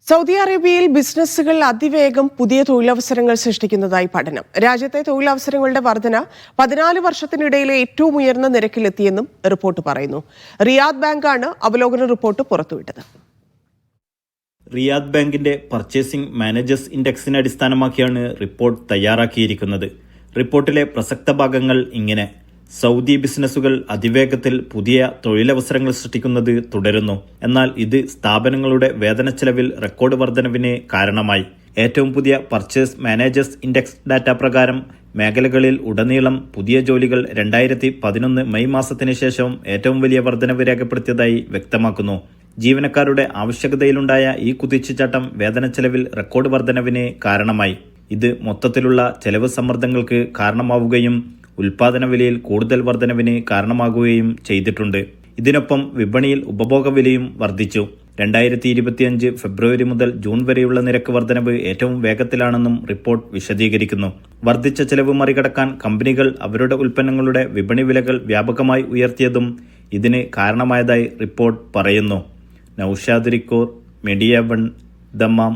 Saudi അറേബ്യയിൽ ബിസിനസ്സുകൾ അതിവേഗം പുതിയ തൊഴിലവസരങ്ങൾ സൃഷ്ടിക്കുന്നതായി പഠനം. രാജ്യത്തെ തൊഴിലവസരങ്ങളുടെ വർധന 14 വർഷത്തിനിടയിലെ ഏറ്റവും ഉയർന്ന നിരക്കിലെത്തിയെന്നും റിപ്പോർട്ട് പറയുന്നു. റിയാദ് ബാങ്കാണ് അവലോകന റിപ്പോർട്ട് പുറത്തുവിട്ടത്. റിയാദ് ബാങ്കിന്റെ പർച്ചേസിംഗ് മാനേജേഴ്സ് ഇൻഡെക്സിനെ അടിസ്ഥാനമാക്കിയാണ് റിപ്പോർട്ട് തയ്യാറാക്കിയിരിക്കുന്നത്. റിപ്പോർട്ടിലെ പ്രസക്ത ഭാഗങ്ങൾ ഇങ്ങനെ: സൗദി ബിസിനസ്സുകൾ അതിവേഗത്തിൽ പുതിയ തൊഴിലവസരങ്ങൾ സൃഷ്ടിക്കുന്നത് തുടരുന്നു. എന്നാൽ ഇത് സ്ഥാപനങ്ങളുടെ വേതന ചെലവിൽ റെക്കോർഡ് വർധനവിന് കാരണമായി. ഏറ്റവും പുതിയ പർച്ചേസ് മാനേജേഴ്സ് ഇൻഡെക്സ് ഡാറ്റ പ്രകാരം മേഖലകളിൽ ഉടനീളം പുതിയ ജോലികൾ 2011 മെയ് മാസത്തിന് ശേഷം ഏറ്റവും വലിയ വർധനവ് രേഖപ്പെടുത്തിയതായി വ്യക്തമാക്കുന്നു. ജീവനക്കാരുടെ ആവശ്യകതയിലുണ്ടായ ഈ കുതിച്ചുചാട്ടം വേതന ചെലവിൽ റെക്കോർഡ് വർധനവിന് കാരണമായി. ഇത് മൊത്തത്തിലുള്ള ചെലവ് സമ്മർദ്ദങ്ങൾക്ക് കാരണമാവുകയും ഉൽപാദന വിലയിൽ കൂടുതൽ വർധനവിന് കാരണമാകുകയും ചെയ്തിട്ടുണ്ട്. ഇതിനൊപ്പം വിപണിയിൽ ഉപഭോഗ വിലയും വർദ്ധിച്ചു. 2025 ഫെബ്രുവരി മുതൽ ജൂൺ വരെയുള്ള നിരക്ക് വർധനവ് ഏറ്റവും വേഗത്തിലാണെന്നും റിപ്പോർട്ട് വിശദീകരിക്കുന്നു. വർദ്ധിച്ച ചെലവ് മറികടക്കാൻ കമ്പനികൾ അവരുടെ ഉൽപ്പന്നങ്ങളുടെ വിപണി വിലകൾ വ്യാപകമായി ഉയർത്തിയതും ഇതിന് കാരണമായതായി റിപ്പോർട്ട് പറയുന്നു. നൌഷാദ് റിക്കോർ, മീഡിയ 1, ദമ്മാം.